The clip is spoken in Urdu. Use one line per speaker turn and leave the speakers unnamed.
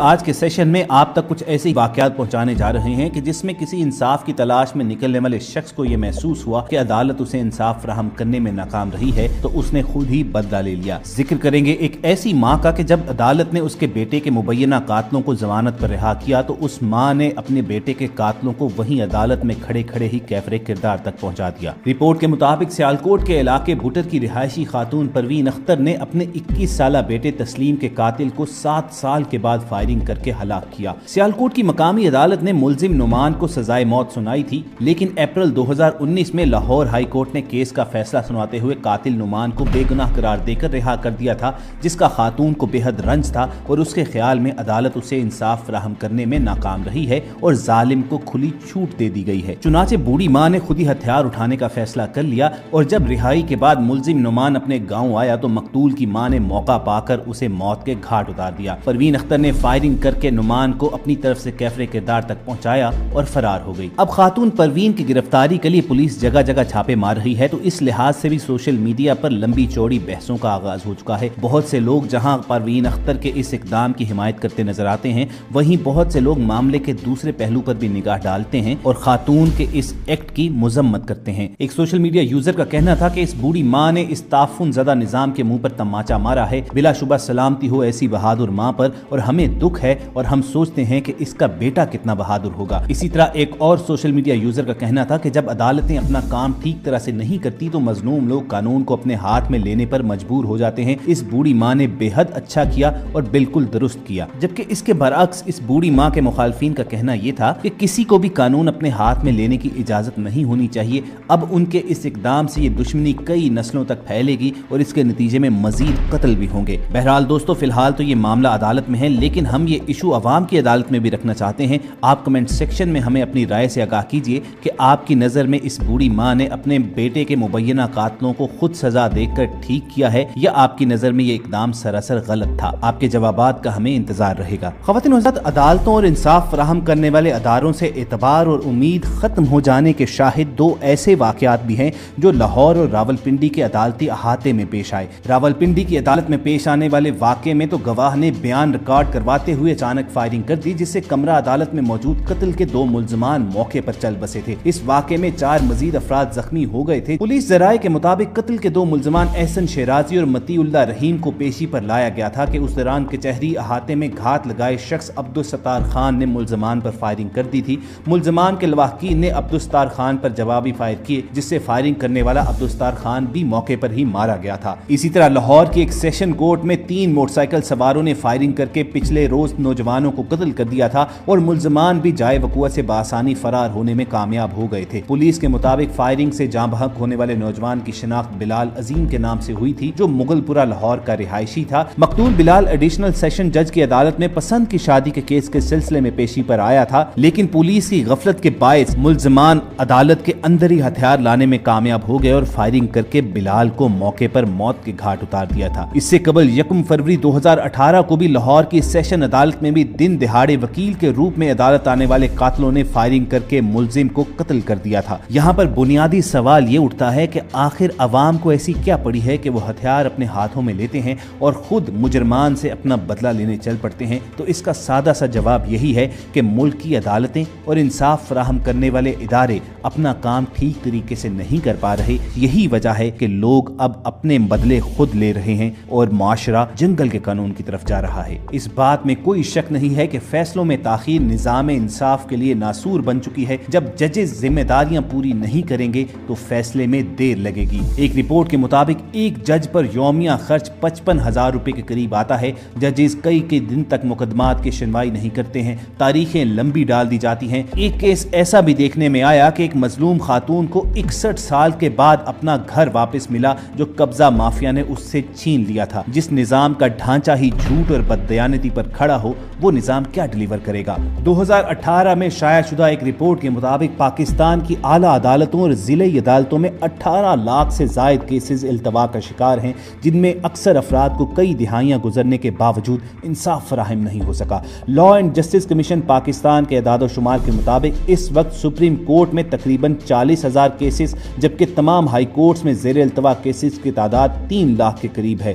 آج کے سیشن میں آپ تک کچھ ایسے واقعات پہنچانے جا رہے ہیں کہ جس میں کسی انصاف کی تلاش میں نکلنے والے شخص کو یہ محسوس ہوا کہ عدالت اسے انصاف فراہم کرنے میں ناکام رہی ہے تو اس نے خود ہی بدلہ لے لیا۔ ذکر کریں گے ایک ایسی ماں کا کہ جب عدالت نے اس کے بیٹے کے مبینہ قاتلوں کو ضمانت پر رہا کیا تو اس ماں نے اپنے بیٹے کے قاتلوں کو وہیں عدالت میں کھڑے کھڑے ہی کیفر کردار تک پہنچا دیا۔ رپورٹ کے مطابق سیالکوٹ کے علاقے بٹر کی رہائشی خاتون پروین اختر نے اپنے 21 سالہ بیٹے تسلیم کے قاتل کو 7 سال کے بعد فائرنگ کر کے ہلاک کیا۔ سیالکوٹ کی مقامی عدالت نے ملزم نعمان کو سزائے موت سنائی تھی، لیکن اپریل 2019 میں لاہور ہائی کورٹ نے کیس کا فیصلہ سناتے ہوئے قاتل نعمان کو بے گناہ قرار دے کر رہا کر دیا تھا، جس کا خاتون کو بے حد رنج تھا اور اس کے خیال میں عدالت اسے انصاف فراہم کرنے میں ناکام رہی ہے اور ظالم کو کھلی چھوٹ دے دی گئی ہے۔ چنانچہ بوڑھی ماں نے خود ہی ہتھیار اٹھانے کا فیصلہ کر لیا اور جب رہائی کے بعد ملزم نعمان اپنے گاؤں آیا تو مقتول کی ماں نے موقع پا کر اسے موت کے گھاٹ اتار دیا۔ پروین اختر نے فائرنگ کر کے نعمان کو اپنی طرف سے کیفر کردار تک پہنچایا اور فرار ہو گئی۔ اب خاتون پروین کی گرفتاری کے لیے پولیس جگہ جگہ چھاپے مار رہی ہے تو اس لحاظ سے بھی سوشل میڈیا پر لمبی چوڑی بحثوں کا آغاز ہو چکا ہے۔ بہت سے لوگ جہاں پروین اختر کے اس اقدام کی حمایت کرتے نظر آتے ہیں، وہیں بہت سے لوگ معاملے کے دوسرے پہلو پر بھی نگاہ ڈالتے ہیں اور خاتون کے اس ایکٹ کی مذمت کرتے ہیں۔ ایک سوشل میڈیا یوزر کا کہنا تھا کہ اس بوڑھی ماں نے اس تعفن زدہ نظام کے منہ پر تماچا مارا ہے، بلا شبہ سلامتی ہو ایسی بہادر ماں پر، اور ہمیں دکھ ہے اور ہم سوچتے ہیں کہ اس کا بیٹا کتنا بہادر ہوگا۔ اسی طرح ایک اور سوشل میڈیا یوزر کا کہنا تھا کہ جب عدالتیں اپنا کام ٹھیک طرح سے نہیں کرتی تو مظلوم لوگ قانون کو اپنے ہاتھ میں لینے پر مجبور ہو جاتے ہیں۔ اس بوڑھی ماں نے بے حد اچھا کیا اور بالکل درست کیا، جبکہ اس کے برعکس اس بوڑھی ماں کے مخالفین کا کہنا یہ تھا کہ کسی کو بھی قانون اپنے ہاتھ میں لینے کی اجازت نہیں ہونی چاہیے۔ اب ان کے اس اقدام سے یہ دشمنی کئی نسلوں تک پھیلے گی اور اس کے نتیجے میں مزید قتل بھی ہوں گے۔ بہرحال دوستو، فی الحال تو یہ معاملہ عدالت میں ہے، لیکن ہم یہ ایشو عوام کی عدالت میں بھی رکھنا چاہتے ہیں۔ آپ کمنٹ سیکشن میں ہمیں اپنی رائے سے آگاہ کیجیے کہ آپ کی نظر میں اس بوڑھی ماں نے اپنے بیٹے کے مبینہ قاتلوں کو خود سزا دے کر ٹھیک کیا ہے یا آپ کی نظر میں یہ اقدام سراسر غلط تھا؟ آپ کے جوابات کا ہمیں انتظار رہے گا۔ خواتین و حضرات، عدالتوں اور انصاف فراہم کرنے والے اداروں سے اعتبار اور امید ختم ہو جانے کے شاہد دو ایسے واقعات بھی ہیں جو لاہور اور راولپنڈی کے عدالتی احاطے میں پیش آئے۔ راولپنڈی کی عدالت میں پیش آنے والے واقعے میں تو گواہ نے بیان ریکارڈ کرواتے ہوئے اچانک فائرنگ کر دی، جس سے کمرہ عدالت میں موجود قتل کے 2 ملزمان موقع پر چل بسے تھے۔ اس واقعے میں 4 مزید افراد زخمی ہو گئے تھے۔ پولیس ذرائع کے مطابق قتل کے 2 ملزمان احسن شیرازی اور متی اللہ رحیم کو پیشی پر لایا گیا تھا کہ اس دوران کچہری احاطے میں گھات لگائے شخص عبدالستار خان نے ملزمان پر فائرنگ کر دی تھی۔ ملزمان کے لواحقین نے عبدالستار خان پر جوابی فائر کیے، جس سے فائرنگ کرنے والا عبدالستار خان بھی موقع پر ہی مارا گیا تھا۔ اسی طرح لاہور کی ایک سیشن کورٹ میں 3 موٹر سائیکل سواروں نے فائرنگ کر کے پچھلے روز نوجوانوں کو قتل کر دیا تھا اور ملزمان بھی جائے وقوع سے بآسانی فرار ہونے میں کامیاب ہو گئے تھے۔ پولیس کے مطابق فائرنگ سے جاں بحق ہونے والے نوجوان کی شناخت بلال عظیم کے نام سے ہوئی تھی، جو مغل پورہ لاہور کا رہائشی تھا۔ مقتول بلال ایڈیشنل سیشن جج کی عدالت میں پسند کی شادی کے کیس کے سلسلے میں پیشی پر آیا تھا، لیکن پولیس کی غفلت کے باعث ملزمان عدالت کے اندر ہی ہتھیار لانے میں کامیاب ہو گئے اور فائرنگ کر کے بلال کو موقع پر موت کے گھاٹ اتار دیا تھا۔ اس سے قبل 1 فروری 2018 کو بھی لاہور کی سیشن عدالت میں بھی دن دہاڑے وکیل کے روپ میں عدالت آنے والے قاتلوں نے فائرنگ کر کے ملزم کو قتل کر دیا تھا۔ یہاں پر بنیادی سوال یہ اٹھتا ہے کہ آخر عوام کو ایسی کیا پڑی ہے کہ وہ ہتھیار اپنے ہاتھوں میں لیتے ہیں اور خود مجرمان سے اپنا بدلہ لینے چل پڑتے ہیں؟ تو اس کا سادہ سا جواب یہی ہے کہ ملک کی عدالتیں اور انصاف فراہم کرنے والے ادارے اپنا کام ٹھیک طریقے سے نہیں کر پا رہے۔ یہی وجہ ہے کہ لوگ اب اپنے بدلے خود لے رہے ہیں اور معاشرہ جنگل کے قانون کی طرف جا رہا ہے۔ اس بات میں کوئی شک نہیں ہے کہ فیصلوں میں تاخیر نظام انصاف کے لیے ناسور بن چکی ہے۔ جب ججز ذمہ داریاں پوری نہیں کریں گے تو فیصلے میں دیر لگے گی۔ ایک رپورٹ کے مطابق ایک جج پر یومیہ خرچ 55,000 روپے کے قریب آتا ہے۔ ججز کئی دن تک مقدمات کی سنوائی نہیں کرتے ہیں، تاریخیں لمبی ڈال دی جاتی ہیں۔ ایک کیس ایسا بھی دیکھنے میں آیا کہ ایک مظلوم خاتون کو 61 سال کے بعد اپنا گھر واپس ملا جو قبضہ مافیا نے اس سے چھین لیا تھا۔ جس نظام کا ڈھانچہ ہی جھوٹ اور بددیانتی پر کھڑا ہو، وہ نظام کیا ڈیلیور کرے گا؟ 2018 میں شائع شدہ ایک رپورٹ کے مطابق پاکستان کی اعلیٰ عدالتوں اور ضلعی عدالتوں میں 18 لاکھ سے زائد کیسز التوا کا شکار ہیں، جن میں اکثر افراد کو کئی دہائیاں گزرنے کے باوجود انصاف فراہم نہیں ہو سکا۔ Law and justice commission Pakistan کے اعداد و شمار کے مطابق اس وقت سپریم کورٹ میں تقریباً 40,000 کیسز، جبکہ تمام ہائی کورٹس میں زیر التوا کیسز کی تعداد 3 لاکھ کے قریب ہے۔